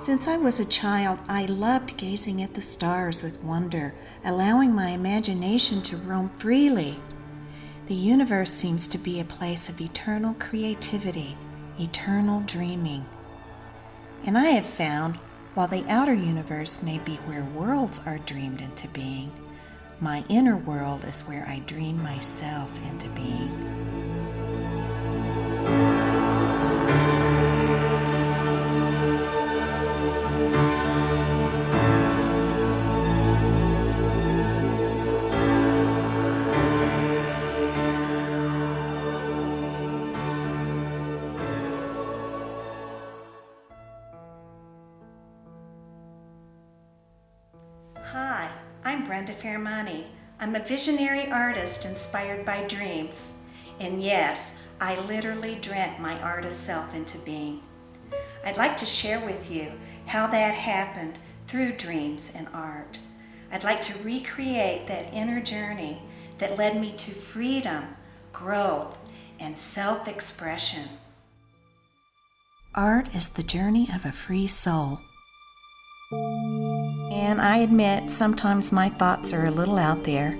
Since I was a child, I loved gazing at the stars with wonder, allowing my imagination to roam freely. The universe seems to be a place of eternal creativity, eternal dreaming. And I have found, while the outer universe may be where worlds are dreamed into being, my inner world is where I dream myself into being. Hi, I'm Brenda Ferrimani. I'm a visionary artist inspired by dreams. And yes, I literally dreamt my artist self into being. I'd like to share with you how that happened through dreams and art. I'd like to recreate that inner journey that led me to freedom, growth, and self-expression. Art is the journey of a free soul. And I admit sometimes my thoughts are a little out there.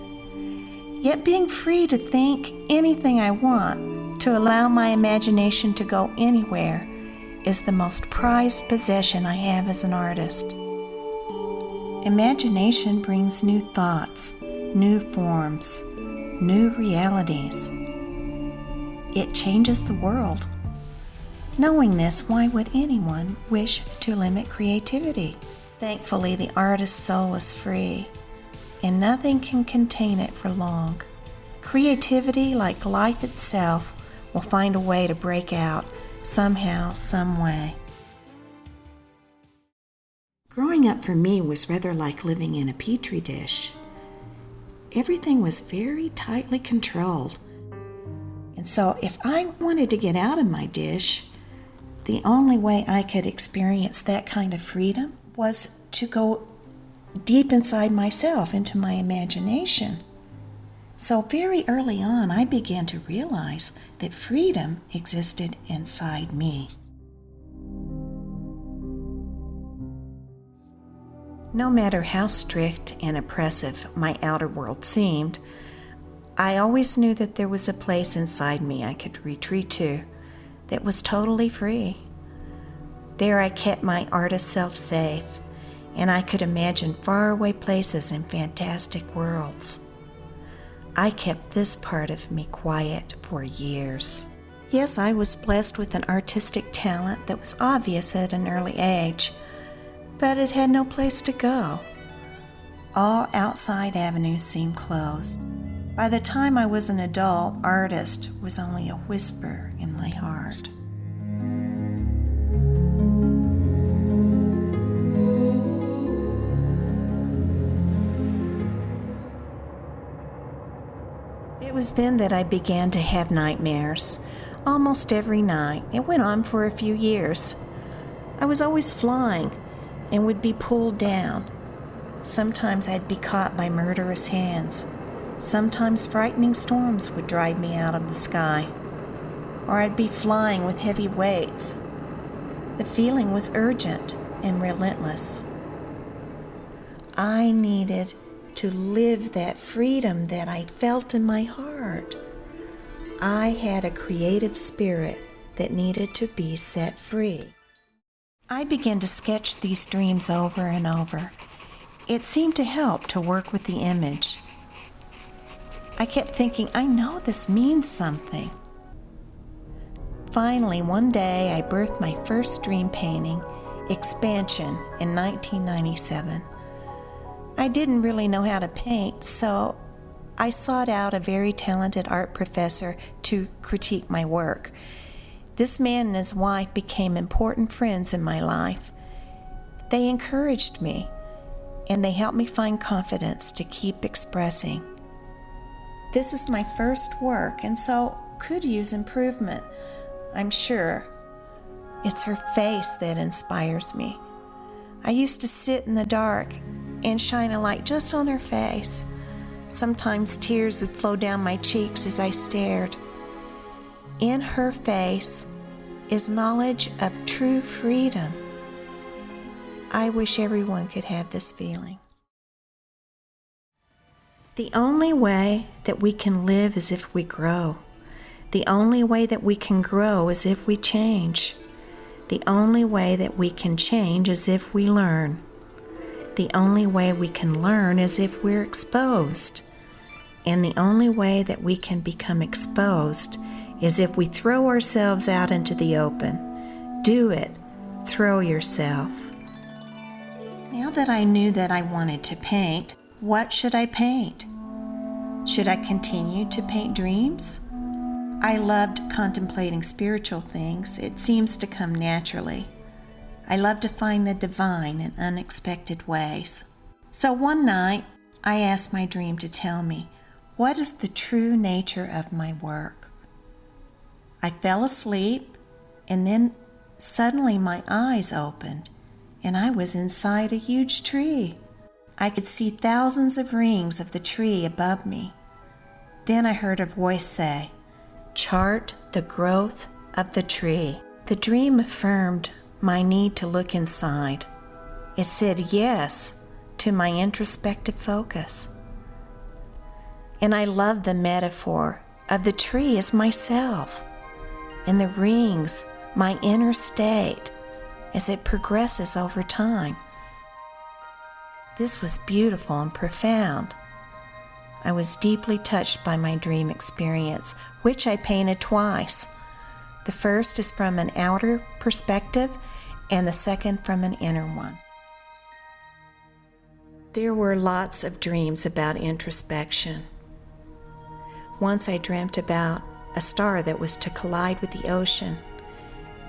Yet being free to think anything I want, to allow my imagination to go anywhere, is the most prized possession I have as an artist. Imagination brings new thoughts, new forms, new realities. It changes the world. Knowing this, why would anyone wish to limit creativity? Thankfully, the artist's soul is free, and nothing can contain it for long. Creativity, like life itself, will find a way to break out somehow, some way. Growing up for me was rather like living in a petri dish. Everything was very tightly controlled. And so if I wanted to get out of my dish, the only way I could experience that kind of freedom was to go deep inside myself, into my imagination. So very early on, I began to realize that freedom existed inside me. No matter how strict and oppressive my outer world seemed, I always knew that there was a place inside me I could retreat to that was totally free. There I kept my artist self safe, and I could imagine faraway places and fantastic worlds. I kept this part of me quiet for years. Yes, I was blessed with an artistic talent that was obvious at an early age, but it had no place to go. All outside avenues seemed closed. By the time I was an adult, artist was only a whisper in my heart. It was then that I began to have nightmares, almost every night. It went on for a few years. I was always flying and would be pulled down. Sometimes I'd be caught by murderous hands. Sometimes frightening storms would drive me out of the sky, or I'd be flying with heavy weights. The feeling was urgent and relentless. I needed to live that freedom that I felt in my heart. I had a creative spirit that needed to be set free. I began to sketch these dreams over and over. It seemed to help to work with the image. I kept thinking, I know this means something. Finally, one day I birthed my first dream painting, Expansion, in 1997. I didn't really know how to paint, so I sought out a very talented art professor to critique my work. This man and his wife became important friends in my life. They encouraged me, and they helped me find confidence to keep expressing. This is my first work, and so could use improvement, I'm sure. It's her face that inspires me. I used to sit in the dark and shine a light just on her face. Sometimes tears would flow down my cheeks as I stared. In her face is knowledge of true freedom. I wish everyone could have this feeling. The only way that we can live is if we grow. The only way that we can grow is if we change. The only way that we can change is if we learn. The only way we can learn is if we're exposed. And the only way that we can become exposed is if we throw ourselves out into the open. Do it. Throw yourself. Now that I knew that I wanted to paint, what should I paint? Should I continue to paint dreams? I loved contemplating spiritual things. It seems to come naturally. I love to find the divine in unexpected ways. So one night, I asked my dream to tell me, what is the true nature of my work? I fell asleep, and then suddenly my eyes opened, and I was inside a huge tree. I could see thousands of rings of the tree above me. Then I heard a voice say, "Chart the growth of the tree." The dream affirmed my need to look inside. It said yes to my introspective focus. And I love the metaphor of the tree as myself, and the rings my inner state as it progresses over time. This was beautiful and profound. I was deeply touched by my dream experience, which I painted twice. The first is from an outer perspective, and the second from an inner one. There were lots of dreams about introspection. Once I dreamt about a star that was to collide with the ocean.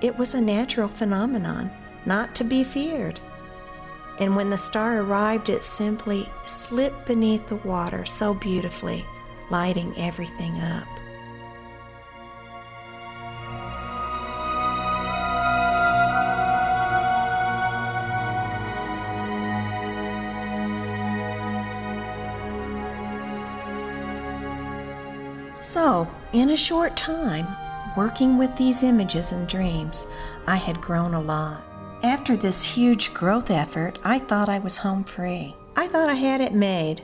It was a natural phenomenon, not to be feared. And when the star arrived, it simply slipped beneath the water so beautifully, lighting everything up. So, in a short time, working with these images and dreams, I had grown a lot. After this huge growth effort, I thought I was home free. I thought I had it made.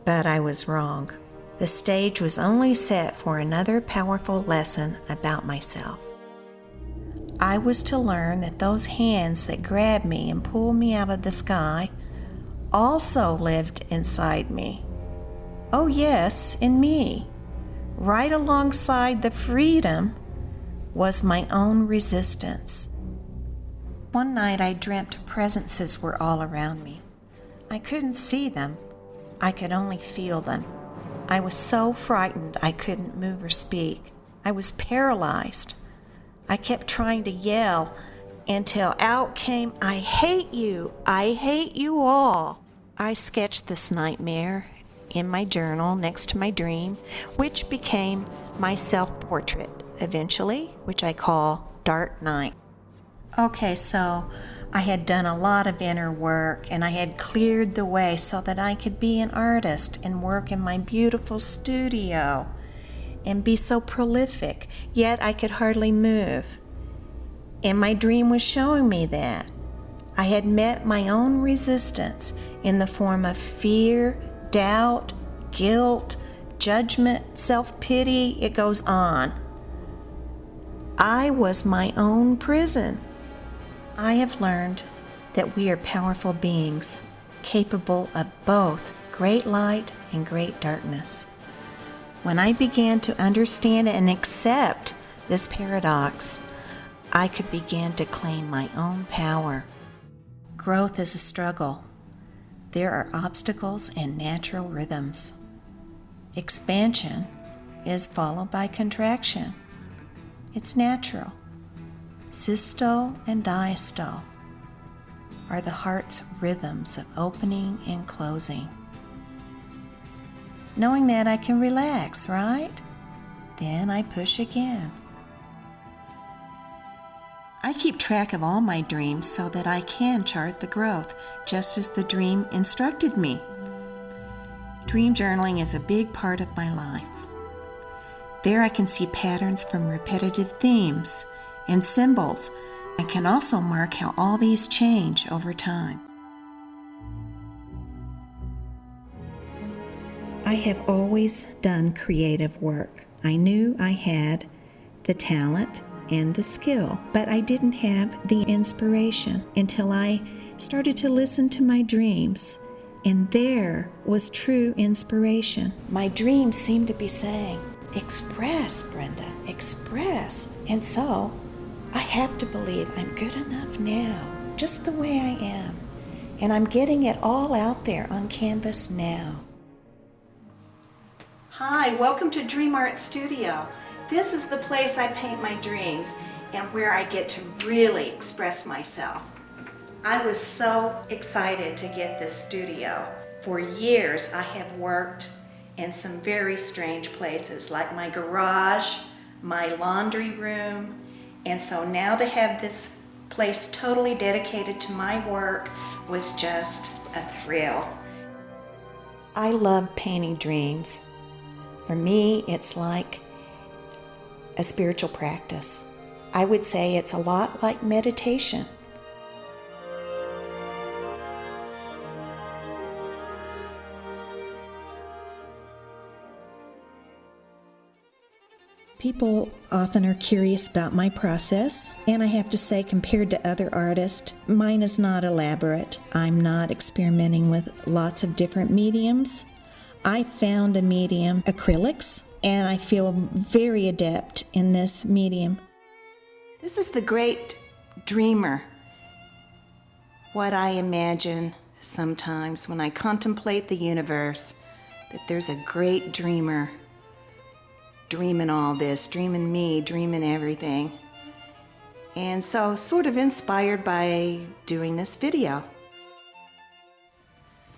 But I was wrong. The stage was only set for another powerful lesson about myself. I was to learn that those hands that grabbed me and pulled me out of the sky also lived inside me. Oh yes, in me. Right alongside the freedom was my own resistance. One night I dreamt presences were all around me. I couldn't see them. I could only feel them. I was so frightened I couldn't move or speak. I was paralyzed. I kept trying to yell until out came, "I hate you. I hate you all." I sketched this nightmare in my journal next to my dream, which became my self-portrait eventually, which I call Dark Night. Okay, so I had done a lot of inner work, and I had cleared the way so that I could be an artist and work in my beautiful studio and be so prolific, yet I could hardly move. And my dream was showing me that. I had met my own resistance in the form of fear, doubt, guilt, judgment, self-pity, it goes on. I was my own prison. I have learned that we are powerful beings, capable of both great light and great darkness. When I began to understand and accept this paradox, I could begin to claim my own power. Growth is a struggle. There are obstacles and natural rhythms. Expansion is followed by contraction. It's natural. Systole and diastole are the heart's rhythms of opening and closing. Knowing that, I can relax, right? Then I push again. I keep track of all my dreams so that I can chart the growth, just as the dream instructed me. Dream journaling is a big part of my life. There I can see patterns from repetitive themes and symbols I can also mark how all these change over time. I have always done creative work. I knew I had the talent and the skill, but I didn't have the inspiration until I started to listen to my dreams, and there was true inspiration. My dreams seemed to be saying, "Express, Brenda, express." And so I have to believe I'm good enough now, just the way I am, and I'm getting it all out there on canvas now. Hi, welcome to Dream Art Studio. This is the place I paint my dreams and where I get to really express myself. I was so excited to get this studio. For years I have worked in some very strange places, like my garage, my laundry room, and so now to have this place totally dedicated to my work was just a thrill. I love painting dreams. For me, it's like a spiritual practice. I would say it's a lot like meditation. People often are curious about my process, and I have to say, compared to other artists, mine is not elaborate. I'm not experimenting with lots of different mediums. I found a medium, acrylics, and I feel very adept in this medium. This is the great dreamer. What I imagine sometimes when I contemplate the universe, that there's a great dreamer dreaming all this, dreaming me, dreaming everything. And so sort of inspired by doing this video.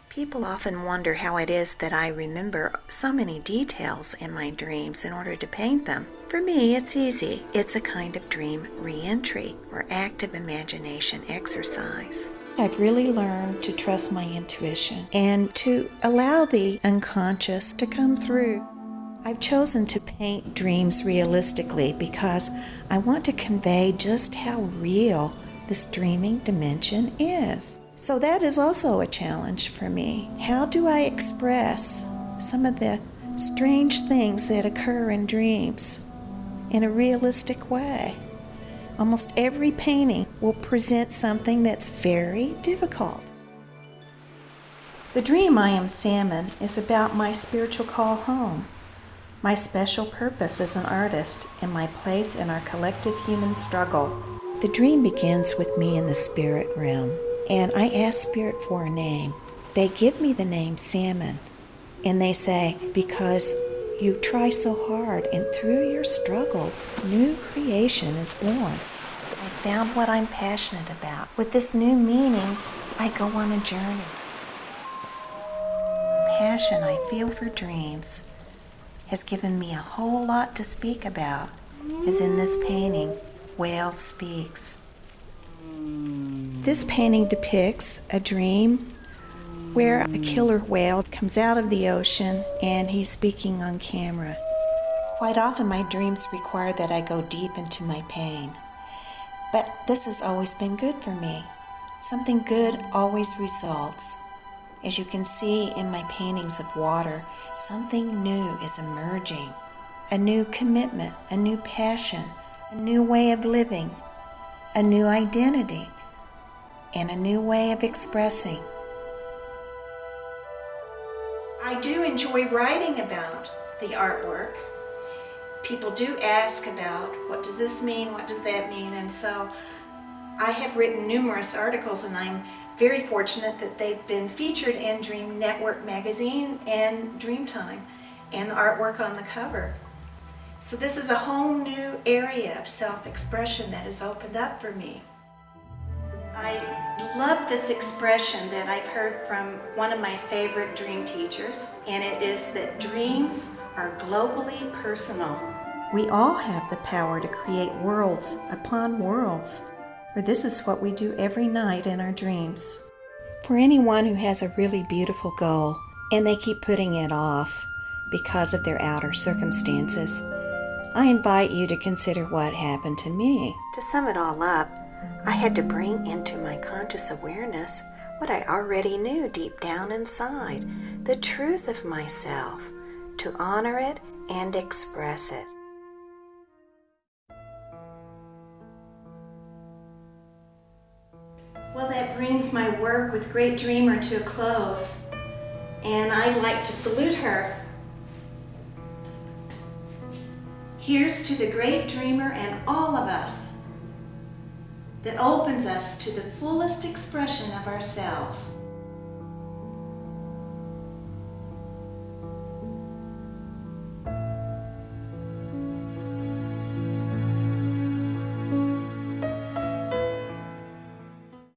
People often wonder how it is that I remember so many details in my dreams in order to paint them. For me, it's easy. It's a kind of dream re-entry or active imagination exercise. I've really learned to trust my intuition and to allow the unconscious to come through. I've chosen to paint dreams realistically because I want to convey just how real this dreaming dimension is. So that is also a challenge for me. How do I express some of the strange things that occur in dreams in a realistic way? Almost every painting will present something that's very difficult. The dream I Am Salmon is about my spiritual call home, my special purpose as an artist, and my place in our collective human struggle. The dream begins with me in the spirit realm, and I ask Spirit for a name. They give me the name Salmon, and they say, because you try so hard, and through your struggles, new creation is born. I found what I'm passionate about. With this new meaning, I go on a journey. The passion I feel for dreams has given me a whole lot to speak about, as in this painting, Whale Speaks. This painting depicts a dream where a killer whale comes out of the ocean and he's speaking on camera. Quite often my dreams require that I go deep into my pain, but this has always been good for me. Something good always results. As you can see in my paintings of water, something new is emerging. A new commitment, a new passion, a new way of living, a new identity, and a new way of expressing. I do enjoy writing about the artwork. People do ask about, what does this mean, what does that mean? And so I have written numerous articles, and I'm very fortunate that they've been featured in Dream Network magazine and Dreamtime, and the artwork on the cover. So this is a whole new area of self-expression that has opened up for me. I love this expression that I've heard from one of my favorite dream teachers, and it is that dreams are globally personal. We all have the power to create worlds upon worlds, for this is what we do every night in our dreams. For anyone who has a really beautiful goal and they keep putting it off because of their outer circumstances, I invite you to consider what happened to me. To sum it all up, I had to bring into my conscious awareness what I already knew deep down inside, the truth of myself, to honor it and express it. Well, that brings my work with Great Dreamer to a close, and I'd like to salute her. Here's to the Great Dreamer and all of us that opens us to the fullest expression of ourselves.